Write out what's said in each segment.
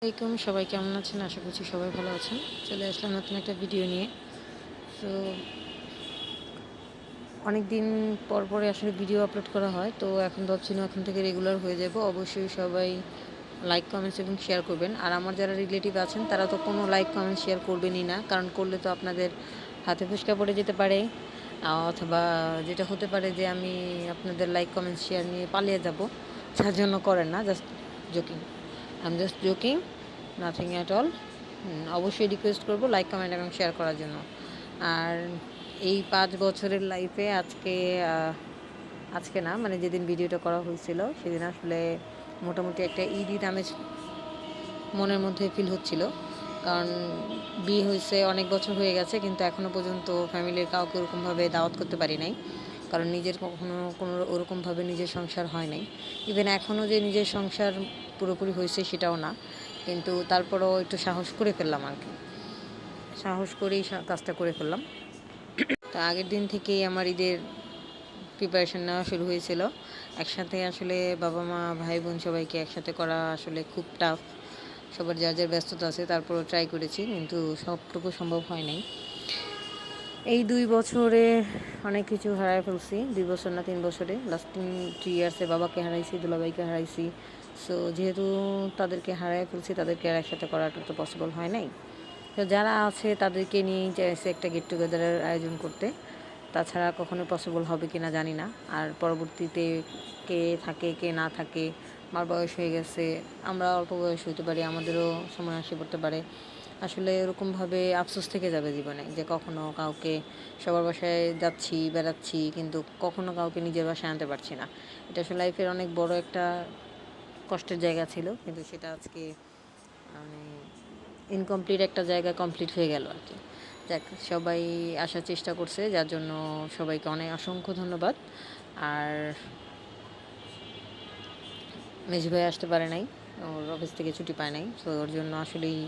আসসালামাইকুম, সবাই কেমন আছেন? আশা করছি সবাই ভালো আছেন। চলে আসলাম নতুন একটা ভিডিও নিয়ে। তো অনেক দিন পর পরে আসলে ভিডিও আপলোড করা হয়, তো এখন ভাবছি না এখন থেকে রেগুলার হয়ে যাব। অবশ্যই সবাই লাইক, কমেন্টস এবং শেয়ার করবেন। আর আমার যারা রিলেটিভ আছেন তারা তো কোনো লাইক, কমেন্টস শেয়ার করবেনই না, কারণ করলে তো আপনাদের হাতে ফুসকা পড়ে যেতে পারে, অথবা যেটা হতে পারে যে আমি আপনাদের লাইক, কমেন্টস শেয়ার নিয়ে পালিয়ে যাব। যার জন্য করেন না, just joking. I am just joking, nothing at all. অবশ্যই রিকোয়েস্ট করব লাইক, কমেন্ট এবং শেয়ার করার জন্য। আর এই 5 বছরের লাইফে আজকে না, মানে যেদিন ভিডিওটা করা হয়েছিল সেদিন আসলে মোটামুটি একটা ঈদ আমেজ মনের মধ্যে ফিল হচ্ছিল। কারণ বিয়ে হয়েছে, অনেক বছর হয়ে গেছে, কিন্তু এখনও পর্যন্ত ফ্যামিলির কাউকে ওরকমভাবে দাওয়াত করতে পারি নাই। কারণ নিজের কখনো কোনো ওরকমভাবে নিজের সংসার হয় নাই। ইভেন এখনও যে নিজের সংসার পুরোপুরি হয়েছে সেটাও না, কিন্তু তারপরও একটু সাহস করে ফেললাম আর কি। সাহস করেই কাজটা করে ফেললাম। তো আগের দিন থেকেই আমার ঈদের প্রিপারেশন নেওয়া শুরু হয়েছিল। একসাথে আসলে বাবা মা ভাই বোন সবাইকে একসাথে করা আসলে খুব টাফ। সবার যার যার ব্যস্ততা আছে, তারপরও ট্রাই করেছি, কিন্তু সবটুকু সম্ভব হয় নাই। এই 2 বছরে অনেক কিছু হারায় ফেলছি। 2 বছর না, 3 বছরে, লাস্ট 3 ইয়ার্সে বাবাকে হারাইছি, দুলাভাইকে হারাইছি। সো যেহেতু তাদেরকে হারায় ফেলছি, তাদেরকে আর একসাথে করাটা তো পসিবল হয় নাই। তো যারা আছে তাদেরকে নিয়েই চাইছে একটা গেট টুগেদারের আয়োজন করতে। তাছাড়া কখনো পসিবল হবে কি না জানি না। আর পরবর্তীতে কে থাকে কে না থাকে, আমার বয়স হয়ে গেছে, আমরা অল্প বয়স হইতে পারি, আমাদেরও সময় আসে পড়তে পারে। আসলে এরকমভাবে আফসোস থেকে যাবে জীবনে, যে কখনো কাউকে সবার বাসায় যাচ্ছি, বেড়াচ্ছি, কিন্তু কখনো কাউকে নিজের বাসায় আনতে পারছি না। এটা আসলে লাইফের অনেক বড় একটা কষ্টের জায়গা ছিল, কিন্তু সেটা আজকে মানে ইনকমপ্লিট একটা জায়গা কমপ্লিট হয়ে গেল আর কি। যাক, সবাই আসার চেষ্টা করছে, যার জন্য সবাইকে অনেক অসংখ্য ধন্যবাদ। আর মেজু ভাই আসতে পারে নাই, ওর অফিস থেকে ছুটি পায় নাই, তো ওর জন্য আসলেই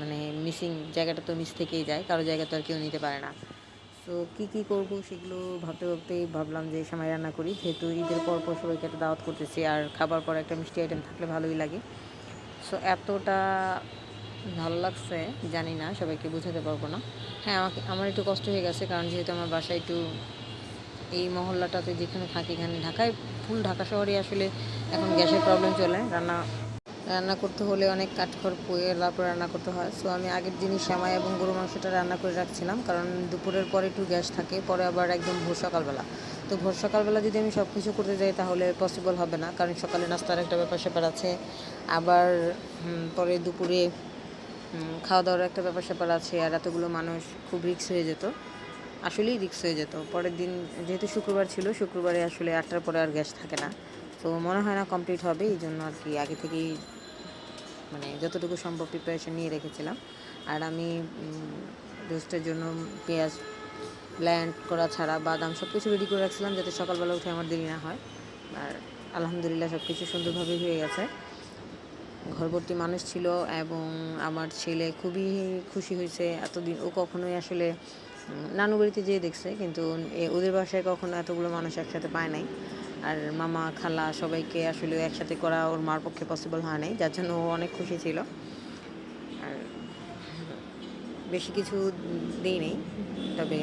মানে মিসিং জায়গাটা তো মিস থেকেই যায়, কারো জায়গা তো আর কেউ নিতে পারে না। তো কী করবো সেগুলো ভাবতে ভাবতেই ভাবলাম যে এই সময় রান্না করি, যেহেতু ঈদের পর সবাইকে একটা দাওয়াত করতেছি, আর খাবার পর একটা মিষ্টি আইটেম থাকলে ভালোই লাগে। সো এতটা ভালো লাগছে, জানি না সবাইকে বোঝাতে পারবো না। হ্যাঁ, আমার একটু কষ্ট হয়ে গেছে, কারণ যেহেতু আমার বাসায় একটু এই মহল্লাটাতে যেখানে থাকি, এখানে ঢাকায়, ফুল ঢাকা শহরে আসলে এখন গ্যাসের প্রবলেম চলে। রান্না রান্না করতে হলে অনেক কাঠখড় পুড়ে তারপর রান্না করতে হয়। সো আমি আগের দিনই সেমাই এবং গরু মাংসটা রান্না করে রাখছিলাম, কারণ দুপুরের পরে একটু গ্যাস থাকে, পরে আবার একদম ভোর সকালবেলা। তো ভোর সকালবেলা যদি আমি সব কিছু করতে যাই তাহলে পসিবল হবে না, কারণ সকালে নাস্তার একটা ব্যাপার স্যাপার আছে, আবার পরে দুপুরে খাওয়া দাওয়ার একটা ব্যাপার স্যাপার আছে, আর এতগুলো মানুষ খুব রিস্ক হয়ে যেত, আসলেই রিস্ক হয়ে যেত। পরের দিন যেহেতু শুক্রবার ছিল, শুক্রবারে আসলে 8টার পরে আর গ্যাস থাকে না, তো মনে হয় না কমপ্লিট হবে। এই জন্য আর কি আগে থেকেই মানে যতটুকু সম্ভব প্রিপারেশন নিয়ে রেখেছিলাম। আর আমি রোস্টের জন্য পেঁয়াজ ব্ল্যান্ড করা ছাড়া বাদাম সব কিছু রেডি করে রাখছিলাম, যাতে সকালবেলা উঠে আমার দেরি না হয়। আর আলহামদুলিল্লাহ সব কিছু সুন্দরভাবেই হয়ে গেছে। ঘরভর্তি মানুষ ছিল, এবং আমার ছেলে খুবই খুশি হয়েছে। এতদিন ও কখনোই আসলে নানু বাড়িতে যেয়ে দেখছে, কিন্তু ওদের বাসায় কখনো এতগুলো মানুষ একসাথে পায় নাই। আর মামা খালা সবাইকে আসলে একসাথে করা ওর মার পক্ষে পসিবল হয় নাই, যার জন্য ও অনেক খুশি ছিল। আর বেশি কিছু দিই নেই, তবে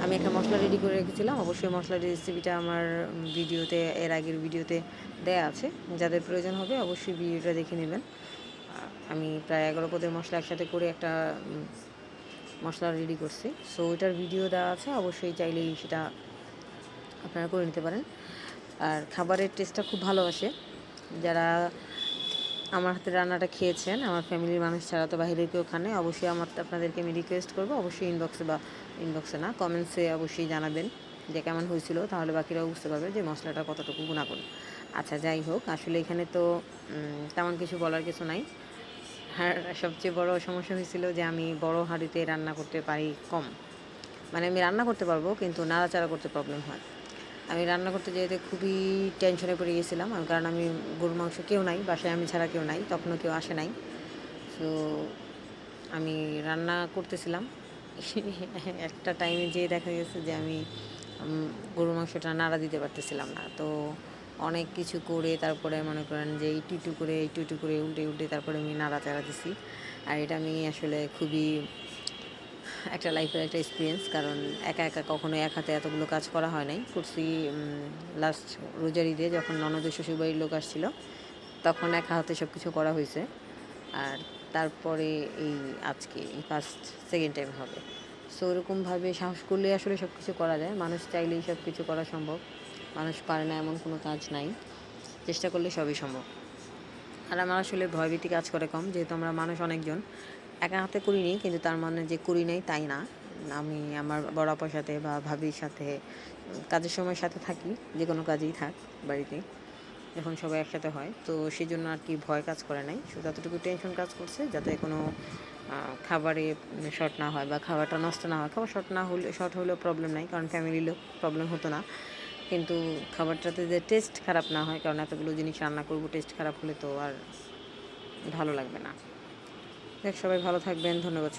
আমি একটা মশলা রেডি করে রেখেছিলাম। অবশ্যই মশলার রেসিপিটা আমার ভিডিওতে, এর আগের ভিডিওতে দেয়া আছে, যাদের প্রয়োজন হবে অবশ্যই ভিডিওটা দেখে নেবেন। আমি প্রায় 11 পদের মশলা একসাথে করে একটা মশলা রেডি করছি। সো ওইটার ভিডিও দেওয়া আছে, অবশ্যই চাইলেই সেটা আপনারা করে নিতে পারেন। আর খাবারের টেস্টটা খুব ভালো আসে। যারা আমার হাতের রান্নাটা খেয়েছেন, আমার ফ্যামিলির মানুষ ছাড়া তো বাইরে কেউ খানে, অবশ্যই আপনাদেরকে আমি রিকোয়েস্ট করবো, অবশ্যই ইনবক্সে না, কমেন্টসে অবশ্যই জানাবেন যে কেমন হয়েছিল, তাহলে বাকিরাও বুঝতে পারবে যে মশলাটা কতটুকু গুণাগুণ। আচ্ছা, যাই হোক, আসলে এখানে তো তেমন কিছু বলার কিছু নাই। আর সবচেয়ে বড় সমস্যা হয়েছিল যে আমি বড় হাঁড়িতে রান্না করতে পারি কম, মানে আমি রান্না করতে পারবো কিন্তু নাড়াচাড়া করতে প্রবলেম হয়। আমি রান্না করতে যেতে খুবই টেনশনে পড়ে গেছিলাম, কারণ আমি গরুর মাংস কেউ নাই বাসায়, আমি ছাড়া কেউ নাই, তখনও কেউ আসে নাই। তো আমি রান্না করতেছিলাম, একটা টাইমে যেয়ে দেখা গেছে যে আমি গরুর মাংসটা নাড়া দিতে পারতেছিলাম না। তো অনেক কিছু করে তারপরে মনে করেন যে একটু করে উল্টে উল্টে তারপরে আমি নাড়াচাড়া দিছি। আর এটা আমি আসলে খুবই একটা লাইফের একটা এক্সপিরিয়েন্স, কারণ একা একা কখনো এক হাতে এতগুলো কাজ করা হয় নাই। করছি লাস্ট রোজার ঈদে যখন ননদের শ্বশুরবাড়ির লোক আসছিল, তখন একা হাতে সব কিছু করা হয়েছে। আর তারপরে এই আজকে এই ফার্স্ট সেকেন্ড টাইম হবে। সো ওরকমভাবে সাহস করলে আসলে সব কিছু করা যায়। মানুষ চাইলেই সব কিছু করা সম্ভব। মানুষ পারে না এমন কোনো কাজ নাই, চেষ্টা করলে সবই সম্ভব। আর আমার আসলে ভয়ভীতি কাজ করে কম, যেহেতু আমরা মানুষ অনেকজন। একা হাতে করিনি, কিন্তু তার মানে যে করি নাই তাই না। আমি আমার বড় আপার সাথে বা ভাবির সাথে কাজের সময় সাথে থাকি, যে কোনো কাজেই থাক বাড়িতে, যখন সবাই একসাথে হয়। তো সেই জন্য আর কি ভয় কাজ করে নাই, শুধু যতটুকু টেনশন কাজ করছে যাতে কোনো খাবারে শর্ট না হয় বা খাবারটা নষ্ট না হয়। খাবার শর্ট হলেও প্রবলেম নাই, কারণ ফ্যামিলির লোক, প্রবলেম হতো না। কিন্তু খাবারটাতে যে টেস্ট খারাপ না হয়, কারণ এতগুলো জিনিস রান্না করবো, টেস্ট খারাপ হলে তো আর ভালো লাগবে না। দেখ, সবাই ভালো থাকবেন, ধন্যবাদ।